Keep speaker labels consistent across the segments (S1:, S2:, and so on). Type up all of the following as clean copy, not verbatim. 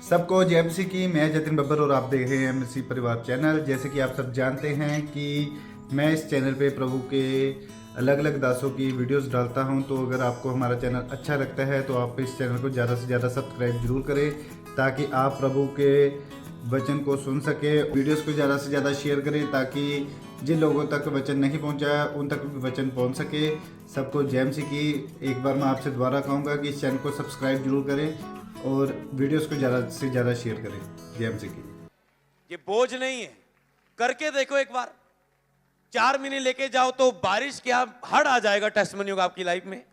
S1: सबको जय मसीह की। मैं जतिन बब्बर और आप देख रहे हैं मसीह परिवार चैनल। जैसे कि आप सब जानते हैं कि मैं इस चैनल पे प्रभु के अलग अलग दासों की वीडियोस डालता हूं, तो अगर आपको हमारा चैनल अच्छा लगता है तो आप इस चैनल को ज़्यादा से ज़्यादा सब्सक्राइब जरूर करें, ताकि आप प्रभु के वचन को सुन सके। वीडियोस को ज़्यादा से ज़्यादा शेयर करें, ताकि जिन लोगों तक वचन नहीं पहुंचा उन तक भी वचन पहुंच सके। सबको जय मसीह की। एक बार मैं आपसे दोबारा कहूँगा कि इस चैनल को सब्सक्राइब जरूर करें और वीडियोस को ज़्यादा से ज़्यादा शेयर करें। जय मसीह की।
S2: ये बोझ नहीं है, करके देखो एक बार। 4 महीने लेके जाओ तो बारिश क्या हड़ आ जाएगा टेस्टिमनी होगा आपकी लाइफ में।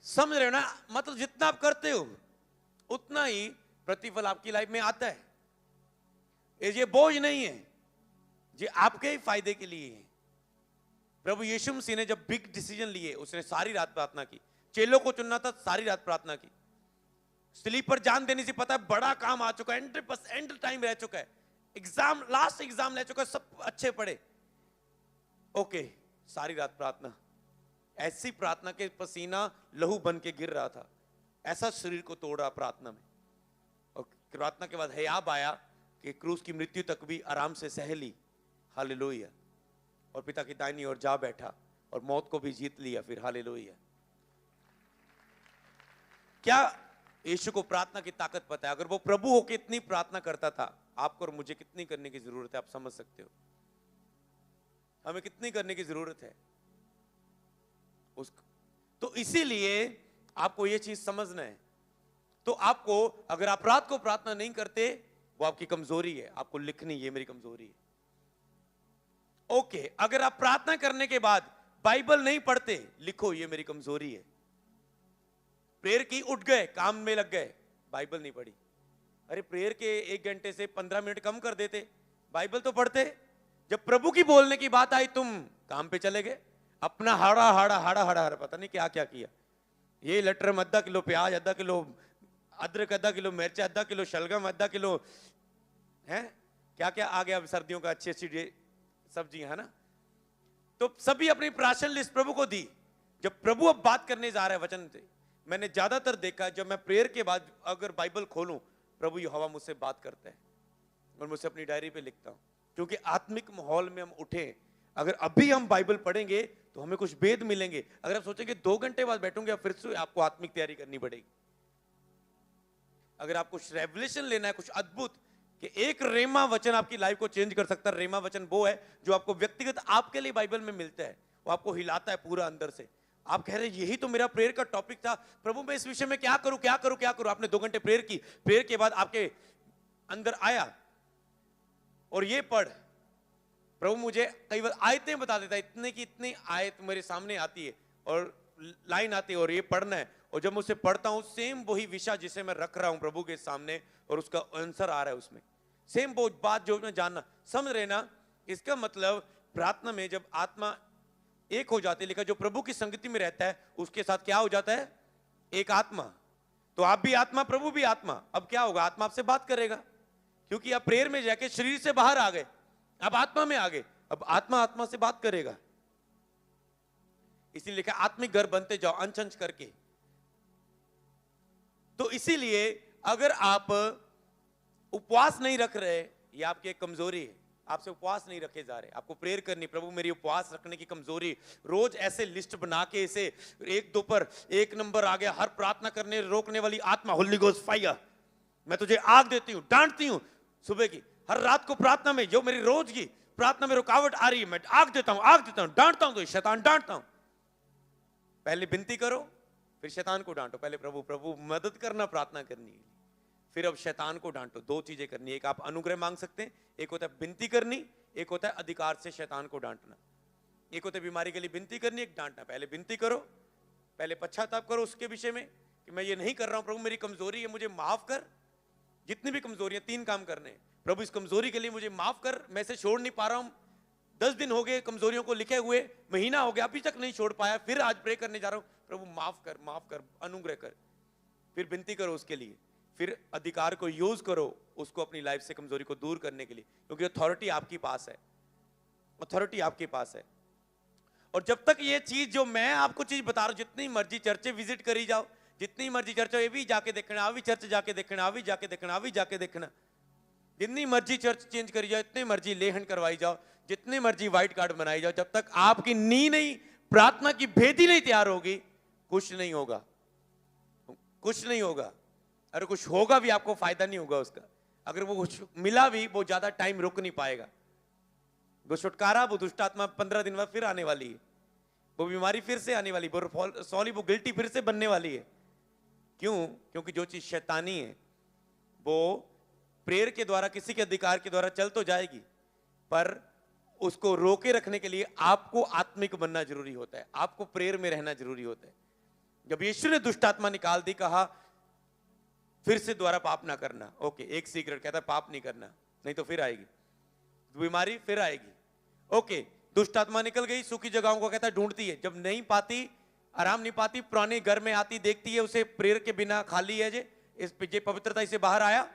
S2: समझ रहे हो ना? मतलब जितना आप करते हो उतना ही प्रतिफल आपकी लाइफ में आता है। ये बोझ नहीं है, ये आपके ही फायदे के लिए है। प्रभु यीशु मसीह ने जब बिग डिसीजन लिए, उसने सारी रात प्रार्थना की। चेलों को चुनना था, सारी रात प्रार्थना की। स्लीपर जान देने से पता है बड़ा काम आ चुका है, एंड टाइम रह चुका है, एग्जाम लास्ट एग्जाम रह चुका है, सब अच्छे पढ़े। ओके, सारी रात प्रार्थना, ऐसी प्रार्थना के पसीना लहू बन के गिर रहा था, ऐसा शरीर को तोड़ा प्रार्थना में। और प्रार्थना के बाद हयाब आया कि क्रूस की मृत्यु तक भी आराम से सह ली। हालेलुया। और पिता की दाहिनी ओर जा बैठा और मौत को भी जीत लिया। फिर हालेलुया। क्या यीशु को प्रार्थना की ताकत पता है? अगर वो प्रभु होकर इतनी प्रार्थना करता था, आपको और मुझे कितनी करने की जरूरत है? आप समझ सकते हो हमें कितनी करने की जरूरत है उसको। तो इसीलिए आपको ये चीज समझना है। तो आपको, अगर आप रात को प्रार्थना नहीं करते, वो आपकी कमजोरी है। आपको लिखनी, ये मेरी कमजोरी है। ओके, अगर आप प्रार्थना करने के बाद बाइबल नहीं पढ़ते, लिखो ये मेरी कमजोरी है। प्रेयर की, उठ गए, काम में लग गए, बाइबल नहीं पढ़ी। अरे प्रेयर के 1 घंटे से 15 मिनट कम कर देते, बाइबल तो पढ़ते। जब प्रभु की बोलने की बात आई, तुम काम पे चले गए, अपना हाड़ा हाड़ा हाड़ा हाड़ा हाड़ा पता नहीं क्या क्या किया। ये लटरम आधा किलो प्याज, आधा किलो अदरक, आधा किलो मिर्च, आधा किलो शलगम, आधा किलो है क्या क्या आ गया। अब सर्दियों का अच्छी अच्छी सब्जी है ना। तो सभी अपनी प्राशन लिस्ट प्रभु को दी। जब प्रभु अब बात करने जा रहा है वचन से, मैंने ज्यादातर देखा जब मैं प्रेयर के बाद अगर बाइबल खोलूं, प्रभु यहोवा मुझसे बात करता है और मुझसे अपनी डायरी पे लिखता हूं। क्योंकि आत्मिक माहौल में हम उठे, अगर अभी हम बाइबल पढ़ेंगे तो हमें कुछ भेद मिलेंगे। अगर आप सोचेंगे 2 घंटे बाद बैठूंगे, फिर से आपको आत्मिक तैयारी करनी पड़ेगी। अगर आपको कुछ रेवलेशन लेना है, कुछ अद्भुत, कि एक रेमा वचन आपकी लाइफ को चेंज कर सकता है। रेमा वचन वो है जो आपको व्यक्तिगत आपके लिए बाइबल में मिलता है, वो आपको हिलाता है पूरा अंदर से। आप कह रहे हैं यही तो मेरा प्रेयर का टॉपिक था, प्रभु मैं इस विषय में क्या करूं क्या करूं क्या करूं। आपने 2 घंटे प्रेयर की, प्रेयर के बाद आपके अंदर आया और ये पढ़। प्रभु मुझे कई बार आयतें बता देता है, इतने की इतनी आयत मेरे सामने आती है और लाइन आती है और ये पढ़ना है। और जब मुझसे पढ़ता हूं, सेम वही विषय जिसे मैं रख रहा हूं प्रभु के सामने और उसका आंसर आ रहा है उसमें, सेम वो बात जो मैं जानना। समझ रहे ना? इसका मतलब प्रार्थना में जब आत्मा एक हो जाती है, लेकिन जो प्रभु की संगति में रहता है उसके साथ क्या हो जाता है? एक आत्मा। तो आप भी आत्मा, प्रभु भी आत्मा। अब क्या होगा? आत्मा आपसे बात करेगा, क्योंकि आप प्रेयर में जाके शरीर से बाहर आ गए, अब आत्मा में आ गए। अब आत्मा आत्मा से बात करेगा। इसीलिए लिखा आत्मिक घर बनते जाओ अंश अंश करके। तो इसीलिए अगर आप उपवास नहीं रख रहे, ये आपकी एक कमजोरी है। आपसे उपवास नहीं रखे जा रहे, आपको प्रेयर करनी, प्रभु मेरी उपवास रखने की कमजोरी। रोज ऐसे लिस्ट बना के इसे 1-2 पर 1 नंबर आ गया, हर प्रार्थना करने रोकने वाली आत्मा, होली गोस्ट फायर, मैं तुझे आग देती हूं, डांटती हूं। सुबह की हर रात को प्रार्थना में जो मेरी रोज की प्रार्थना में रुकावट आ रही है, मैं आग देता हूं, आग देता हूं, डांटता हूं। तो शैतान डांटता हूं। पहले विनती करो, फिर शैतान को डांटो। पहले प्रभु प्रभु मदद करना प्रार्थना करनी है, फिर अब शैतान को डांटो। 2 चीजें करनी है। एक आप अनुग्रह मांग सकते हैं, एक होता है विनती करनी, एक होता है अधिकार से शैतान को डांटना। एक होता है बीमारी के लिए विनती करनी, एक डांटना। पहले विनती करो, पहले पश्चाताप करो उसके विषय में कि मैं ये नहीं कर रहा हूं, प्रभु मेरी कमजोरी है, मुझे माफ कर। जितनी भी कमजोरियां, 3 काम करने, प्रभु इस कमजोरी के लिए मुझे माफ कर, मैं इसे छोड़ नहीं पा रहा हूं। 10 दिन हो गए कमजोरियों को लिखे हुए, महीना हो गया अभी तक नहीं छोड़ पाया, फिर आज प्रे करने जा रहा हूं, प्रभु माफ कर, अनुग्रह कर। फिर विनती करो उसके लिए, फिर अधिकार को यूज करो उसको अपनी लाइफ से कमजोरी को दूर करने के लिए, क्योंकि अथॉरिटी आपके पास है, अथॉरिटी आपके पास है। और जब तक ये चीज जो मैं आपको चीज बता रहा हूं, जितनी मर्जी चर्चे विजिट करी जाओ, जितनी मर्जी चर्च हो, ये भी जाके देखना, आ भी चर्च जाके देखना, आ भी जाके देखना, आ भी जाके देखना। जितनी मर्जी चर्च चेंज करी जाओ, इतनी मर्जी लेहन करवाई जाओ, जितनी मर्जी व्हाइट कार्ड बनाई जाओ, जब तक आपकी नींव नहीं, प्रार्थना की भेदी नहीं तैयार होगी, कुछ नहीं होगा, कुछ नहीं होगा। अरे कुछ होगा भी आपको फायदा नहीं होगा उसका। अगर वो कुछ मिला भी, वो ज्यादा टाइम रुक नहीं पाएगा। वो छुटकारा, वो दुष्ट आत्मा 15 दिन बाद फिर आने वाली है, वो बीमारी फिर से आने वाली, वो गिल्टी फिर से बनने वाली है। क्यों? क्योंकि जो चीज शैतानी है वो प्रेयर के द्वारा, किसी के अधिकार के द्वारा चल तो जाएगी, पर उसको रोके रखने के लिए आपको आत्मिक बनना जरूरी होता है, आपको प्रेयर में रहना जरूरी होता है। जब यीशु ने दुष्ट आत्मा निकाल दी, कहा फिर से दोबारा पाप ना करना। ओके, एक सीक्रेट कहता है पाप नहीं करना, नहीं तो फिर आएगी बीमारी, फिर आएगी। ओके, दुष्ट आत्मा निकल गई, सूखी जगहों को कहता है ढूंढती है, जब नहीं पाती, आराम नहीं पाती, पुराने घर में आती, देखती है उसे प्रेयर के बिना खाली है, ये पवित्रता से बाहर आया।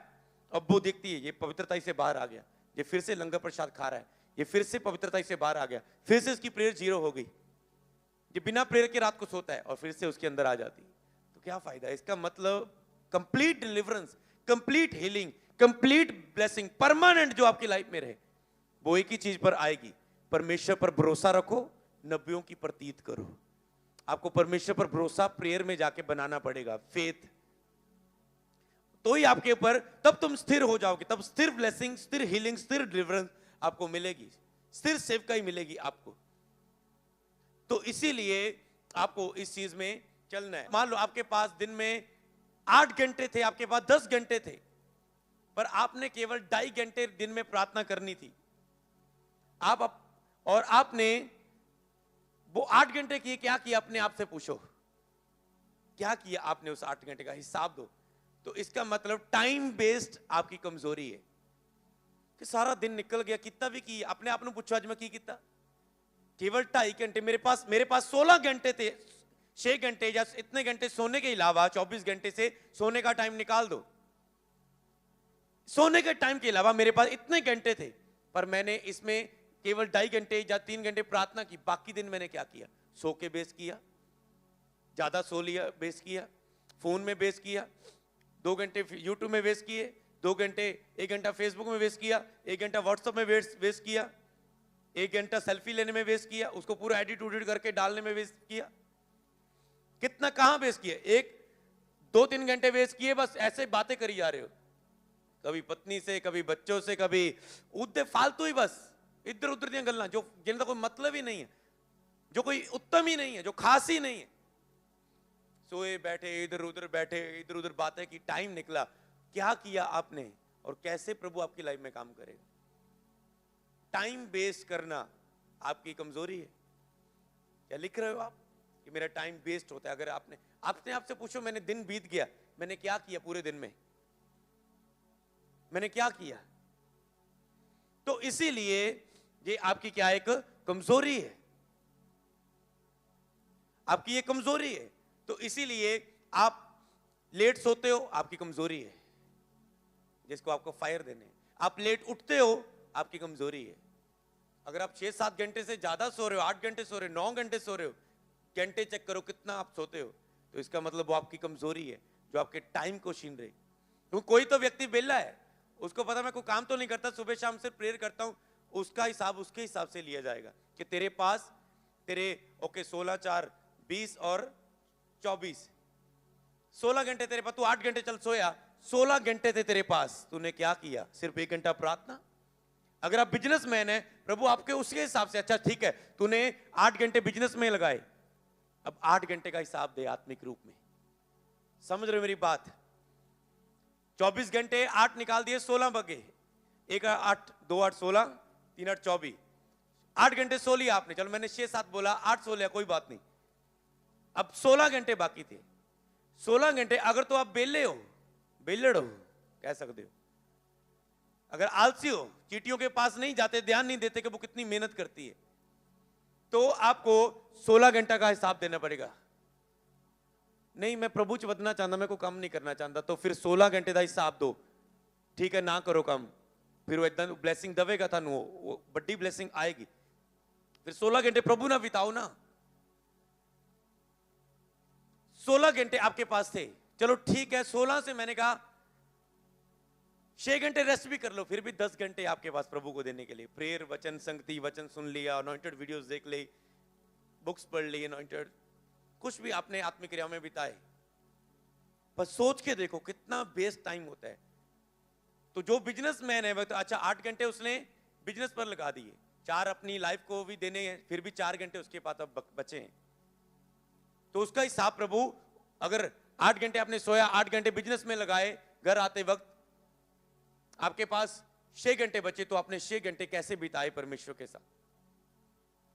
S2: अब वो देखती है ये पवित्रता से बाहर आ गया, ये फिर से लंगर प्रसाद खा रहा है, ये फिर से पवित्रता से बाहर आ गया, फिर से इसकी प्रेयर जीरो हो गई। ये बिना प्रेयर के रात को सोता है और फिर से उसके अंदर आ जाती है। तो क्या फायदा? इसका मतलब complete deliverance, complete healing, complete blessing, permanent जो आपकी लाइफ में रहे, वो एक ही चीज पर आएगी, परमेश्वर पर भरोसा रखो, नबियों की प्रतीत करो। आपको परमेश्वर पर भरोसा प्रेयर में जाके बनाना पड़ेगा, फेथ, तो ही आपके ऊपर, तब तुम स्थिर हो जाओगे, तब स्थिर ब्लेसिंग, स्थिर हीलिंग, स्थिर डिलीवरेंस आपको मिलेगी, स्थिर सेवकाई मिलेगी आपको। तो इसीलिए आपको इस चीज में चलना है। मान लो आपके पास दिन में 8 घंटे थे, आपके पास 10 घंटे थे, पर आपने केवल 2.5 घंटे दिन में प्रार्थना करनी थी। और आपने वो 8 घंटे किए, क्या किया? अपने आप से पूछो, क्या किया आपने उस 8 घंटे का हिसाब दो। तो इसका मतलब टाइम बेस्ड आपकी कमजोरी है कि सारा दिन निकल गया, कितना भी किया, अपने आप ने पूछो आज मैं की कितना? केवल 2.5 घंटे। मेरे पास 16 घंटे थे, 6 घंटे या इतने घंटे सोने के अलावा 24 घंटे से सोने का टाइम निकाल दो, सोने के टाइम के अलावा मेरे पास इतने घंटे थे, पर मैंने इसमें केवल 2.5 घंटे या 3 घंटे प्रार्थना की। बाकी दिन मैंने क्या किया? सो के बेस किया, ज्यादा सो लिया, बेस किया, फोन में बेस किया, 2 घंटे यूट्यूब में वेस्ट किए, 2 घंटे, 1 घंटा फेसबुक में वेस्ट किया, 1 घंटा व्हाट्सएप में वेस्ट किया, 1 घंटा सेल्फी लेने में वेस्ट किया, उसको पूरा एडिट उडिट करके डालने में वेस्ट किया। कितना, कहां वेस्ट किया? 1-2-3 घंटे वेस्ट किए, बस ऐसे बातें करी जा रहे हो, कभी पत्नी से, कभी बच्चों से, कभी उद्दे फालतू ही, बस इधर उधर दी गल्ला जो जिनका कोई मतलब ही नहीं है, जो कोई उत्तम ही नहीं है, जो खास ही नहीं है। सोए बैठे, इधर उधर बैठे, इधर उधर बातें की, टाइम निकला। क्या किया आपने और कैसे प्रभु आपकी लाइफ में काम करेगा? टाइम वेस्ट करना आपकी कमजोरी है। क्या लिख रहे हो आप कि मेरा टाइम वेस्ट होता है? अगर आपने आपसे पूछो, मैंने दिन बीत गया, मैंने क्या किया पूरे दिन में, मैंने क्या किया? तो इसीलिए ये आपकी क्या एक कमजोरी है, आपकी ये कमजोरी है। तो इसीलिए आप लेट सोते हो, आपकी कमजोरी है, जिसको आपको फायर देने। आप लेट उठते हो, आपकी कमजोरी है। अगर आप 6-7 घंटे से ज्यादा सो रहे हो, 8 घंटे सो रहे हो, 9 घंटे सो रहे हो, घंटे चेक करो कितना आप सोते हो, तो इसका मतलब वो आपकी कमजोरी है जो आपके टाइम को छीन रही। तो कोई तो व्यक्ति बेला है, उसको पता मैं कोई काम तो नहीं करता, सुबह शाम से प्रेयर करता हूं, उसका हिसाब उसके हिसाब से लिया जाएगा कि तेरे पास ओके 16, 4, 20 और 24, 16 घंटे तेरे पास, तू 8 घंटे चल सोया, 16 घंटे थे तेरे पास, तूने क्या किया? सिर्फ 1 घंटा प्रार्थना। अगर आप बिजनेसमैन है, प्रभु आपके उसके हिसाब से, अच्छा ठीक है, तूने 8 घंटे बिजनेस में लगाए, अब 8 घंटे का हिसाब दे आत्मिक रूप में। समझ रहे हो मेरी बात? 24 घंटे 8 निकाल दिए, 16 बगे, 1 8 2 8 16, 3 8 24, 8 घंटे सो लिया आपने। चलो मैंने 6-7 बोला, 8 सो लिया, कोई बात नहीं। अब 16 घंटे बाकी थे। 16 घंटे अगर तो आप बेले हो, बेलड़ हो कह सकते हो, अगर आलसी हो, चीटियों के पास नहीं जाते, ध्यान नहीं देते कि वो कितनी मेहनत करती है, तो आपको 16 घंटा का हिसाब देना पड़ेगा। नहीं मैं प्रभु च बदना चाहता, मैं को काम नहीं करना चाहता, तो फिर 16 घंटे का हिसाब दो। ठीक है ना करो काम, फिर वो एकदम ब्लेसिंग दवेगा था, वो बड़ी ब्लेसिंग आएगी। फिर 16 घंटे प्रभु ना बिताओ ना, 16 घंटे आपके पास थे, चलो ठीक है 16 से मैंने कहा 6 घंटे रेस्ट भी कर लो, फिर भी 10 घंटे आपके पास प्रभु को देने के लिए प्रेयर, वचन संगति, वचन सुन लिया, अनॉइंटेड वीडियोस देख ली, बुक्स पढ़ ली, अनॉइंटेड कुछ भी आपने आत्मिक क्रिया में बिताए। पर सोच के देखो कितना बेस्ट टाइम होता है। तो जो बिजनेसमैन है वो तो अच्छा 8 घंटे उसने बिजनेस पर लगा दिए, 4 अपनी लाइफ को भी देने हैं, फिर भी 4 घंटे उसके पास अब बचे हैं। तो उसका हिसाब प्रभु, अगर 8 घंटे आपने सोया, 8 घंटे बिजनेस में लगाए, घर आते वक्त आपके पास 6 घंटे बचे, तो आपने 6 घंटे कैसे बिताए परमेश्वर के साथ,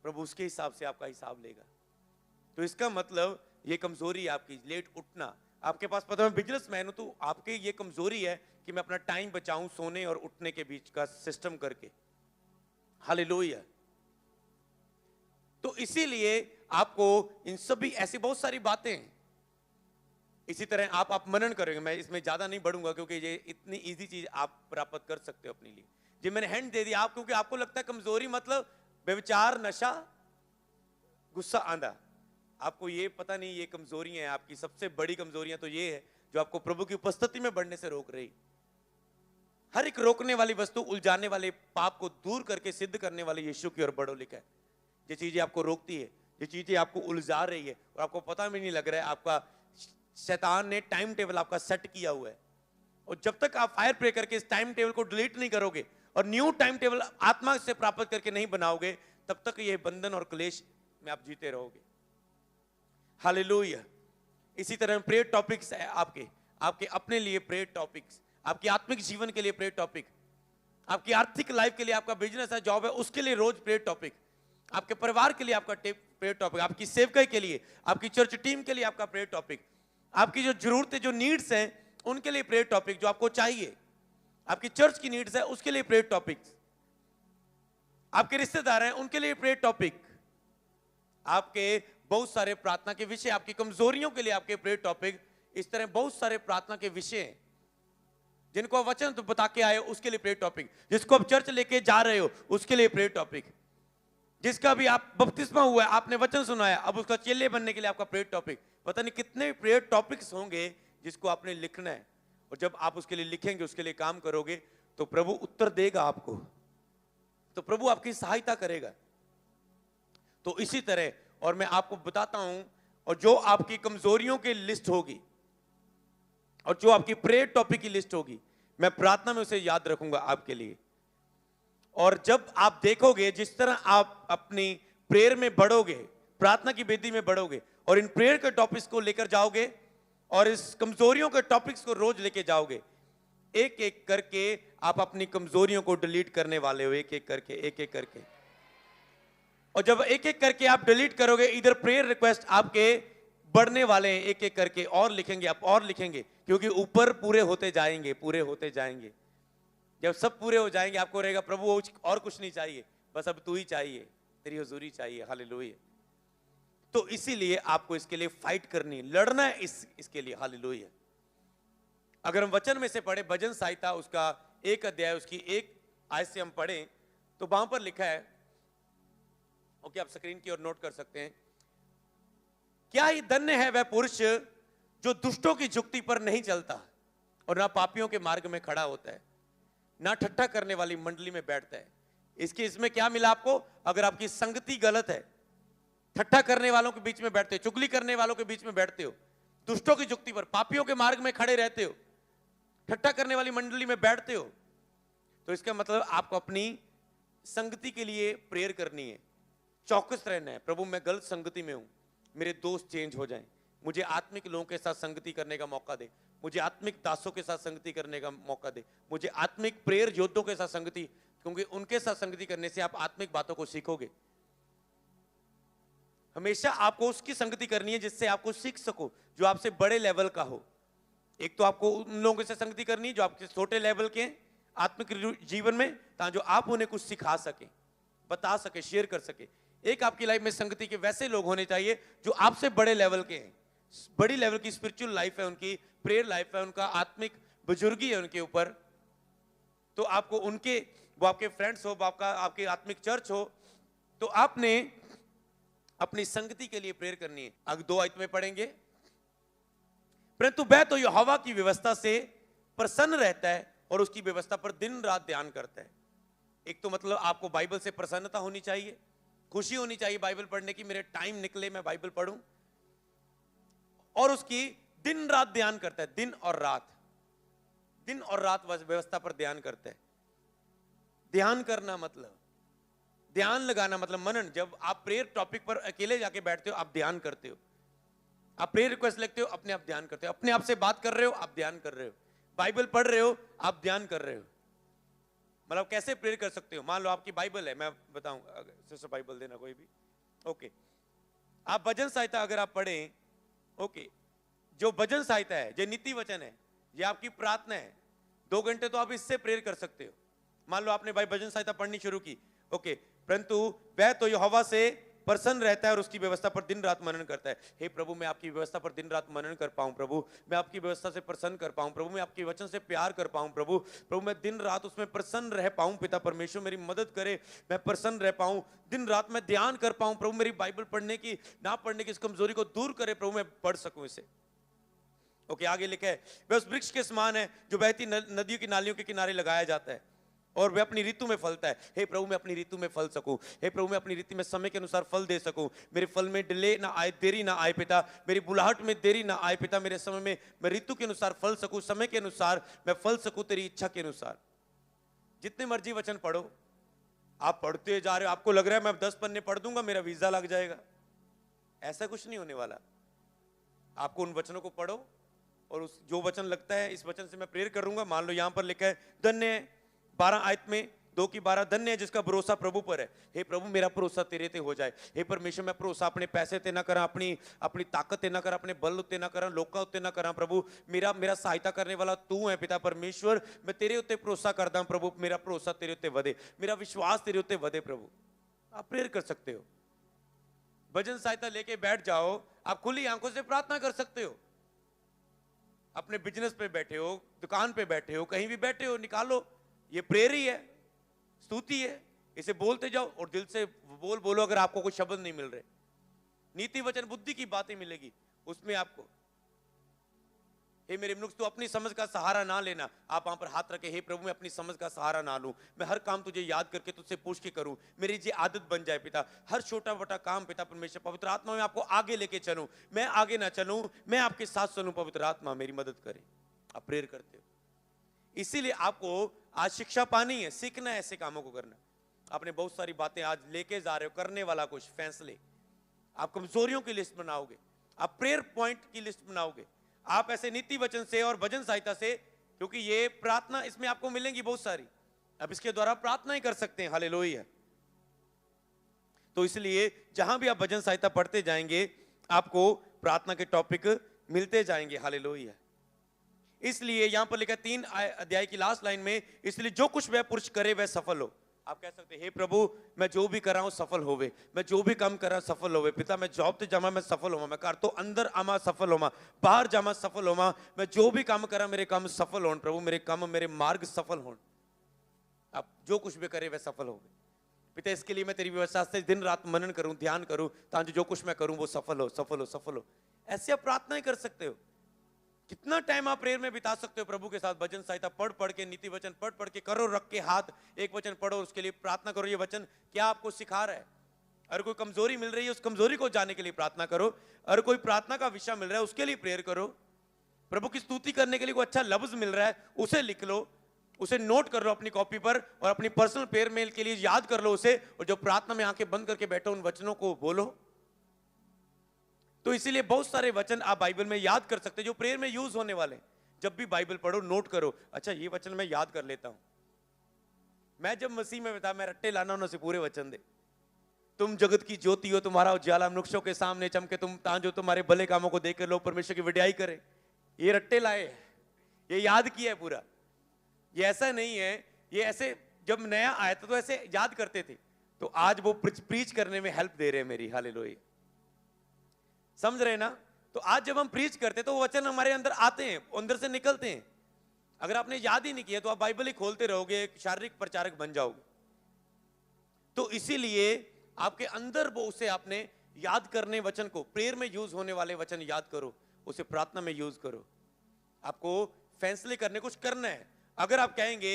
S2: प्रभु उसके हिसाब से आपका हिसाब लेगा। तो इसका मतलब ये कमजोरी है आपकी, लेट उठना। आपके पास पता है मैं बिजनेसमैन हूं, तो आपकी ये कमजोरी है कि मैं अपना टाइम बचाऊं सोने और उठने के बीच का सिस्टम करके। हालेलुया। तो इसीलिए आपको इन सभी ऐसी बहुत सारी बातें हैं। इसी तरह आप मनन करेंगे, मैं इसमें ज्यादा नहीं बढ़ूंगा क्योंकि ये इतनी इजी चीज आप प्राप्त कर सकते हो अपने लिए। जी मैंने हैंड दे दिया आप, क्योंकि आपको लगता है कमजोरी मतलब व्यभिचार, नशा, गुस्सा, आंधा। आपको ये पता नहीं ये कमजोरियां हैं आपकी। सबसे बड़ी कमजोरियां तो ये है जो आपको प्रभु की उपस्थिति में बढ़ने से रोक रही। हर एक रोकने वाली वस्तु, उलझाने वाले पाप को दूर करके सिद्ध करने वाले यीशु की ओर बढ़ो लिखा है। ये चीजें आपको रोकती है, ये चीजें आपको उलझा रही है और आपको पता भी नहीं लग रहा है, आपका शैतान ने टाइम टेबल आपका सेट किया हुआ है। और जब तक आप फायर प्रे करके इस टाइम टेबल को डिलीट नहीं करोगे और न्यू टाइम टेबल आत्मा से प्राप्त करके नहीं बनाओगे, तब तक ये बंधन और क्लेश में आप जीते रहोगे। हालेलुया। इसी तरह प्रेयर टॉपिक्स है आपके अपने लिए प्रेयर टॉपिक्स, आपके आत्मिक जीवन के लिए प्रेयर टॉपिक, आपकी आर्थिक लाइफ के लिए, आपका बिजनेस है, जॉब है, उसके लिए रोज प्रेयर टॉपिक, आपके परिवार के लिए आपका प्रेयर टॉपिक, आपकी सेवकाई के लिए, आपकी चर्च टीम के लिए आपका प्रेयर टॉपिक, आपकी जो जरूरतें, जो नीड्स हैं उनके लिए प्रेयर टॉपिक, जो आपको चाहिए, आपकी चर्च की नीड्स है उसके लिए प्रेयर टॉपिक्स, आपके रिश्तेदार हैं उनके लिए प्रेयर टॉपिक, आपके बहुत सारे प्रार्थना के विषय, आपकी कमजोरियों के लिए आपके प्रेयर टॉपिक। इस तरह बहुत सारे प्रार्थना के विषय हैं जिनको आप वचन तो बता के आए हो उसके लिए प्रेयर टॉपिक, जिसको आप चर्च लेके जा रहे हो उसके लिए प्रेयर टॉपिक, जिसका भी आप बपतिस्मा हुआ है, आपने वचन सुनाया, अब उसका चेले बनने के लिए आपका प्रेयर टॉपिक। पता नहीं कितने प्रेयर टॉपिक्स होंगे जिसको आपने लिखना है। और जब आप उसके लिए लिखेंगे, उसके लिए काम करोगे, तो प्रभु उत्तर देगा आपको, तो प्रभु आपकी सहायता करेगा। तो इसी तरह, और मैं आपको बताता हूं, और जो आपकी कमजोरियों की लिस्ट होगी और जो आपकी प्रेयर टॉपिक की लिस्ट होगी, मैं प्रार्थना में उसे याद रखूंगा आपके लिए। और जब आप देखोगे जिस तरह आप अपनी प्रेयर में बढ़ोगे, प्रार्थना की वेदी में बढ़ोगे और इन प्रेयर के टॉपिक्स को लेकर जाओगे और इस कमजोरियों के टॉपिक्स को रोज लेके जाओगे, एक एक करके आप अपनी कमजोरियों को डिलीट करने वाले हो, एक एक करके, एक एक करके। और जब एक एक करके आप डिलीट करोगे, इधर प्रेयर रिक्वेस्ट आपके बढ़ने वाले हैं, एक एक करके और लिखेंगे आप, और लिखेंगे, क्योंकि ऊपर पूरे होते जाएंगे, पूरे होते जाएंगे। जब सब पूरे हो जाएंगे, आपको रहेगा प्रभु और कुछ नहीं चाहिए, बस अब तू ही चाहिए, तेरी हुजूरी चाहिए। हालेलुया। तो इसीलिए आपको इसके लिए फाइट करनी है, लड़ना है इसके लिए। हालेलुया। अगर हम वचन में से पढ़े, भजन संहिता उसका 1 अध्याय उसकी 1 आयत से हम पढ़े, तो वहां पर लिखा है, ओके आप स्क्रीन की ओर नोट कर सकते हैं, क्या ही धन्य है वह पुरुष जो दुष्टों की जुक्ति पर नहीं चलता और ना पापियों के मार्ग में खड़ा होता है, ना ठट्ठा करने वाली मंडली में बैठता है। इसमें क्या मिला आपको? अगर आपकी संगति गलत है, ठट्ठा करने वालों के बीच में बैठते हो, चुगली करने वालों के बीच में बैठते हो, दुष्टों की जुक्ति पर, पापियों के मार्ग में खड़े रहते हो, ठट्ठा करने वाली मंडली में बैठते हो, तो इसका मतलब आपको अपनी संगति के लिए प्रेयर करनी है, चौकस रहना है। प्रभु मैं गलत संगति में हूं, मेरे दोस्त चेंज हो जाएं, मुझे आत्मिक लोगों के साथ संगति करने का मौका दे, मुझे आत्मिक दासों के साथ संगति करने का मौका दे, मुझे आत्मिक प्रेयर योद्धों के साथ संगति, क्योंकि उनके साथ संगति करने से आप आत्मिक बातों को सीखोगे। हमेशा आपको उसकी संगति करनी है जिससे आपको सीख सको, जो आपसे बड़े लेवल का हो। एक तो आपको उन लोगों से संगति करनी है जो आपके छोटे लेवल के हैं आत्मिक जीवन में, ताकि जो आप उन्हें कुछ सिखा सके, बता सके, शेयर कर सके। एक आपकी लाइफ में संगति के वैसे लोग होने चाहिए जो आपसे बड़े लेवल के हैं, बड़ी लेवल की स्पिरिचुअल लाइफ है उनकी, प्रेयर लाइफ है उनका, आत्मिक बुजुर्गी है उनके ऊपर। तो आपको उनके, वो आपके फ्रेंड्स हो, आपके आत्मिक चर्च हो, तो आपने अपनी संगति के लिए प्रेयर करनी है। अगर 2 आयत में पढ़ेंगे, परंतु वह तो यहोवा की व्यवस्था से प्रसन्न रहता है और उसकी व्यवस्था पर दिन रात ध्यान करता है। एक तो मतलब आपको बाइबल से प्रसन्नता होनी चाहिए, खुशी होनी चाहिए बाइबल पढ़ने की, मेरे टाइम निकले मैं बाइबल पढ़ूं, और उसकी दिन रात ध्यान करता है। दिन और रात व्यवस्था पर ध्यान करता है। ध्यान करना मतलब ध्यान लगाना, मतलब मनन। जब आप प्रेयर टॉपिक पर अकेले जाके बैठते हो, आप ध्यान करते हो। आप प्रेयर रिक्वेस्ट लिखते हो, अपने आप ध्यान करते हो। अपने आप से बात कर रहे हो, आप ध्यान कर रहे हो। बाइबल पढ़ रहे हो, आप ध्यान कर रहे हो। मतलब कैसे प्रेयर कर सकते हो? मान लो आपकी बाइबल है, मैं बताऊंगा, सिस्टर बाइबल देना कोई भी, ओके। आप भजन संहिता अगर आप पढ़ें, ओके, जो भजन संहिता है, जो नीति वचन है, ये आपकी प्रार्थना है। 2 घंटे तो आप इससे प्रेयर कर सकते हो। मान लो आपने भाई भजन संहिता पढ़नी शुरू की, ओके, परंतु वह तो यहोवा से प्रसन्न रहता है और उसकी व्यवस्था पर दिन रात मनन करता है। हे प्रभु, मैं आपकी व्यवस्था पर दिन रात मनन कर पाऊं प्रभु, मैं आपकी व्यवस्था से प्रसन्न कर पाऊं प्रभु, मैं आपके वचन से प्यार कर पाऊं प्रभु, प्रभु मैं दिन रात उसमें प्रसन्न रह पाऊं। पिता परमेश्वर मेरी मदद करे, मैं प्रसन्न रह पाऊं, दिन रात मैं ध्यान कर पाऊं प्रभु, मेरी बाइबल पढ़ने की ना पढ़ने की इस कमजोरी को दूर करे प्रभु, मैं पढ़ सकूं इसे। ओके, आगे लिखा है, वह उस वृक्ष के समान है जो बहती नदियों की नालियों के किनारे लगाया जाता है और वह अपनी ऋतु में फलता है। हे प्रभु, मैं अपनी ऋतु में फल सकूं। हे प्रभु, मैं अपनी ऋतु में समय के अनुसार फल दे सकूं। मेरे फल में डिले ना आए, देरी ना आए पिता, मेरी बुलाहट में देरी ना आए पिता, मेरे समय में मैं ऋतु के अनुसार फल सकूं, समय के अनुसार मैं फल सकूं, तेरी इच्छा के अनुसार। जितने मर्जी वचन पढ़ो, आप पढ़ते जा रहे हो, आपको लग रहा है मैं 10 पन्ने पढ़ दूंगा मेरा वीजा लग जाएगा, ऐसा कुछ नहीं होने वाला। आपको उन वचनों को पढ़ो और उस जो वचन लगता है इस वचन से मैं प्रेयर करूंगा। मान लो यहां पर लिखा है धन्य है 12 आयत में 2 की 12, धन्य है जिसका भरोसा प्रभु पर है। हे प्रभु, मेरा भरोसा तेरे ते हो जाए। हे परमेश्वर, मैं भरोसा अपने पैसे ते ना करा, अपनी ताकत ते ना करा, अपने बल उत्ते ना करा, लोका उत्ते ना करा प्रभु, मेरा सहायता करने वाला तू है पिता परमेश्वर। मैं तेरे उत्ते भरोसा करदा हूं प्रभु, मेरा भरोसा तेरे उत्ते वधे, मेरा विश्वास तेरे उत्ते वधे प्रभु। आप प्रेयर कर सकते हो, भजन सहायता लेके बैठ जाओ, आप खुली आंखों से प्रार्थना कर सकते हो। अपने बिजनेस पे बैठे हो, दुकान पे बैठे हो, कहीं भी बैठे हो, निकालो, ये प्रेयर ही है, स्तुति है, इसे बोलते जाओ और दिल से बोलो। अगर आपको कोई शब्द नहीं मिल रहे, नीति वचन बुद्धि की बातें मिलेगी उसमें आपको। हे मेरे मनुष्य, तू अपनी समझ का सहारा ना लेना। आप वहां पर हाथ रखे, हे प्रभु, मैं अपनी समझ का सहारा ना लूं, मैं हर काम तुझे याद करके तुझसे पूछ के करूं, मेरी ये आदत बन जाए पिता। हर छोटा बड़ा काम पिता परमेश्वर, पवित्र आत्मा में आपको आगे लेके चलूं, मैं आगे ना चलूं, मैं आपके साथ चलूं। पवित्र आत्मा मेरी मदद करे। आप प्रेयर करते हो, इसीलिए आपको आज शिक्षा पानी है, सीखना है ऐसे कामों को करना। आपने बहुत सारी बातें आज लेके जा रहे हो, करने वाला कुछ फैसले, आप कमजोरियों की लिस्ट बनाओगे, आप प्रेयर पॉइंट की लिस्ट बनाओगे, आप ऐसे नीति वचन से और भजन सहायता से, क्योंकि ये प्रार्थना इसमें आपको मिलेंगी बहुत सारी, अब इसके द्वारा प्रार्थना ही कर सकते हैं। हालेलुया। तो इसलिए जहां भी आप भजन सहायता पढ़ते जाएंगे, आपको प्रार्थना के टॉपिक मिलते जाएंगे। हालेलुया। इसलिए यहां पर लिखा 3 अध्याय की लास्ट लाइन में, इसलिए जो कुछ वह पुरुष करे वह सफल हो। आप कह सकते हैं, हे प्रभु, मैं जो भी कर रहा हूं सफल होवे, मैं जो भी काम कर रहा हूं सफल होवे पिता, मैं जॉब ते जामा मैं सफल होवा, मैं घर तो अंदर आमा सफल होवा, बाहर जामा सफल होवा, मैं जो भी काम कर रहा मेरे काम सफल होन प्रभु, मेरे काम मेरे मार्ग सफल होन। आप जो कुछ भी करे वह सफल होवे पिता, इसके लिए मैं तेरी व्यवस्था से दिन रात मनन करूं, ध्यान करूं, ताकि जो कुछ मैं करूं वो सफल हो, सफल हो, सफल हो। ऐसे आप प्रार्थना ही कर सकते हो। कितना टाइम आप प्रेयर में बिता सकते हो प्रभु के साथ, भजन सहायता पढ़ पढ़ के, नीति वचन पढ़ के, करो रख के हाथ, एक वचन पढ़ो उसके लिए प्रार्थना करो, ये वचन क्या आपको सिखा रहा है। अगर कोई कमजोरी मिल रही है, उस कमजोरी को जाने के लिए प्रार्थना करो। अगर कोई प्रार्थना का विषय मिल रहा है, उसके लिए प्रेयर करो। प्रभु की स्तुति करने के लिए कोई अच्छा लफ्ज मिल रहा है, उसे लिख लो, उसे नोट कर लो अपनी कॉपी पर, और अपनी पर्सनल प्रेयर मेल के लिए याद कर लो उसे, और जो प्रार्थना में आंखें बंद करके बैठो उन वचनों को बोलो। तो इसीलिए बहुत सारे वचन आप बाइबल में याद कर सकते हैं जो प्रेयर में यूज होने वाले। जब भी बाइबल पढ़ो नोट करो, अच्छा ये वचन मैं याद कर लेता हूं। मैं जब मसीह में बता, मैं रट्टे लाना उनसे पूरे वचन दे, तुम जगत की ज्योति हो, तुम्हारा उजाला मनुष्यों के सामने चमके, तुम तांजो तुम्हारे भले कामों को देखकर लोग परमेश्वर की वडियाई करें। ये रट्टे लाए, ये याद किया है पूरा। ये ऐसा नहीं है, ये ऐसे जब नया आया था तो ऐसे याद करते थे, तो आज वो प्रीच करने में हेल्प दे रहे हैं मेरी। हालेलुया। समझ रहे ना? तो आज जब हम प्रीच करते तो वो वचन हमारे अंदर आते हैं, अंदर से निकलते हैं। अगर आपने याद ही नहीं किया तो आप बाइबल ही खोलते रहोगे, एक शारीरिक प्रचारक बन जाओगे। तो इसीलिए आपके अंदर वो उसे आपने याद करने वचन को, प्रेयर में यूज होने वाले वचन याद करो, उसे प्रार्थना में यूज करो। आपको फैसले करने, कुछ करना है। अगर आप कहेंगे,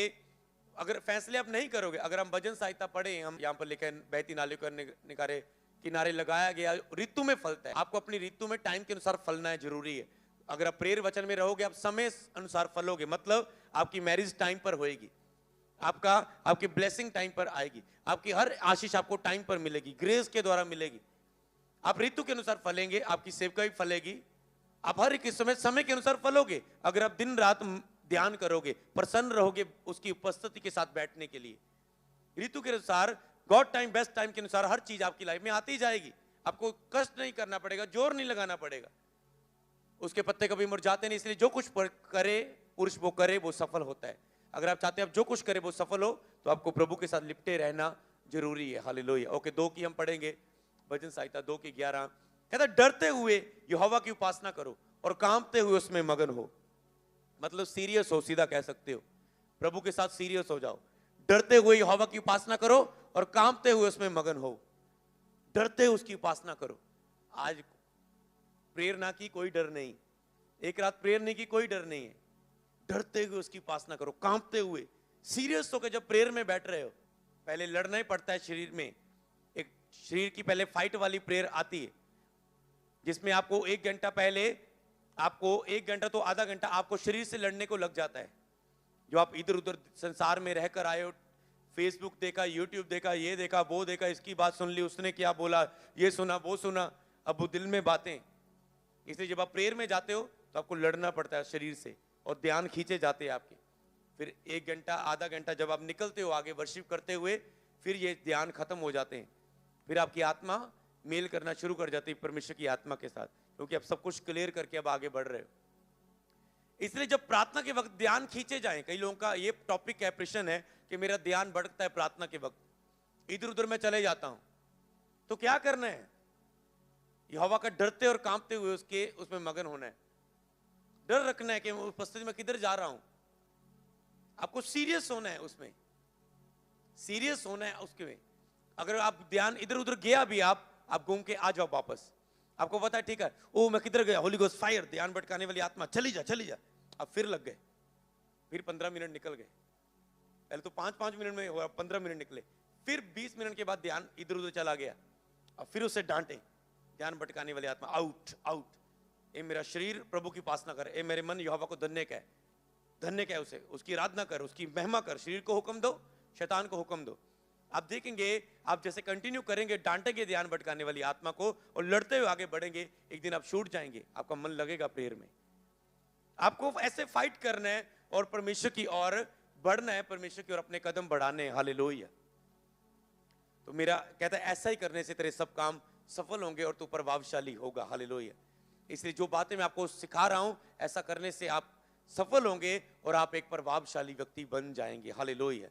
S2: अगर फैसले आप नहीं करोगे, अगर हम भजन संहिता पढ़े, हम यहाँ पर लिखे बहती नालियों के निकारे किनारे लगाया गया, ऋतु में फलता है। आपको अपनी ऋतु में टाइम के अनुसार फलना है, जरूरी है। अगर आप प्रेयर वचन में रहोगे, आप समय अनुसार फलोगे, मतलब आपकी मैरिज टाइम पर होएगी, आपकी ब्लेसिंग टाइम पर आएगी, आपकी हर आशीष आपको टाइम पर मिलेगी, ग्रेस के द्वारा मिलेगी। आप ऋतु के अनुसार फलेंगे, आपकी सेवका भी फलेगी, आप हर एक समय के अनुसार फलोगे। अगर आप दिन रात ध्यान करोगे, प्रसन्न रहोगे उसकी उपस्थिति के साथ बैठने के लिए, ऋतु के अनुसार, गॉड टाइम, बेस्ट टाइम के अनुसार हर चीज आपकी लाइफ में आती जाएगी। आपको कष्ट नहीं करना पड़ेगा, जोर नहीं लगाना पड़ेगा। उसके पत्ते कभी मुरझाते नहीं, इसलिए जो कुछ करे पुरुष वो करे, वो सफल होता है। अगर आप चाहते हैं आप जो कुछ करे वो सफल हो, तो आपको प्रभु के साथ लिपटे रहना जरूरी है। हालेलुया। ओके, 2 की हम पढ़ेंगे, भजन संहिता 2 की 11। कहता डरते हुए यहोवा की उपासना करो और कांपते हुए उसमें मगन हो। मतलब सीरियस हो, सीधा कह सकते हो, प्रभु के साथ सीरियस हो जाओ। डरते हुए यहोवा की उपासना करो और कांपते हुए उसमें मगन हो। डरते हुए उसकी उपासना करो। आज प्रेयर ना की, कोई डर नहीं। एक रात प्रेयर नहीं की, कोई डर नहीं है। डरते हुए उसकी उपासना करो, कांपते हुए, सीरियस होकर जब प्रेयर में बैठ रहे हो। पहले लड़ना ही पड़ता है शरीर में, एक शरीर की पहले फाइट वाली प्रेयर आती है, जिसमें आपको 1 घंटा पहले, आपको 1 घंटा तो आधा घंटा आपको शरीर से लड़ने को लग जाता है। जो आप इधर उधर संसार में रहकर आए हो, फेसबुक देखा, यूट्यूब देखा, ये देखा, वो देखा, इसकी बात सुन ली, उसने क्या बोला, ये सुना, वो सुना, अब वो दिल में बातें। इसलिए जब आप प्रेयर में जाते हो तो आपको लड़ना पड़ता है शरीर से, और ध्यान खींचे जाते हैं आपके। फिर 1 घंटा आधा घंटा जब आप निकलते हो आगे वर्शिप करते हुए, फिर ये ध्यान खत्म हो जाते हैं। फिर आपकी आत्मा मेल करना शुरू कर जाती है परमेश्वर की आत्मा के साथ, क्योंकि अब सब कुछ क्लियर करके अब आगे बढ़ रहे हो। इसलिए जब प्रार्थना के वक्त ध्यान खींचे जाएं, कई लोगों का ये टॉपिक है, प्रश्न है कि मेरा ध्यान भटकता है प्रार्थना के वक्त, इधर उधर मैं चले जाता हूं, तो क्या करना है? यहोवा का डरते और कांपते हुए उसमें मगन होना है। डर रखना है कि उपस्थिति में किधर जा रहा हूं। आपको सीरियस होना है, उसमें सीरियस होना है उसके में। अगर आप ध्यान इधर उधर गया भी, आप घूम के आ जाओ वापस। आपको पता है, ठीक है, ओ मैं किधर गया, होली गोस्ट फायर, ध्यान भटकाने वाली आत्मा, चली जा चली जा। अब फिर लग गए, फिर 15 मिनट निकल गए। पहले तो 5-5 मिनट में हुआ, 15 मिनट निकले, फिर 20 मिनट के बाद ध्यान इधर उधर चला गया। अब फिर उसे डांटे, ध्यान भटकाने वाली आत्मा, आउट आउट। ए मेरा शरीर प्रभु की उपासना कर, ए मेरे मन यहोवा को धन्य कह, धन्य कह उसे, उसकी आराधना कर, उसकी महिमा कर। शरीर को हुक्म दो, शैतान को हुक्म दो। आप देखेंगे, आप जैसे कंटिन्यू करेंगे, डांटेंगे ध्यान भटकाने वाली आत्मा को और लड़ते हुए आगे बढ़ेंगे, एक दिन आप छूट जाएंगे, आपका मन लगेगा प्रेयर में। आपको ऐसे फाइट करना है और परमेश्वर की ओर बढ़ना है, परमेश्वर की ओर अपने कदम बढ़ाने हैं। हालेलुया। तो मेरा कहता है, ऐसा ही करने से तेरे सब काम सफल होंगे और तू प्रभावशाली होगा। हालेलुया। इसलिए जो बातें मैं आपको सिखा रहा हूं, ऐसा करने से आप सफल होंगे और आप एक प्रभावशाली व्यक्ति बन जाएंगे। हालेलुया।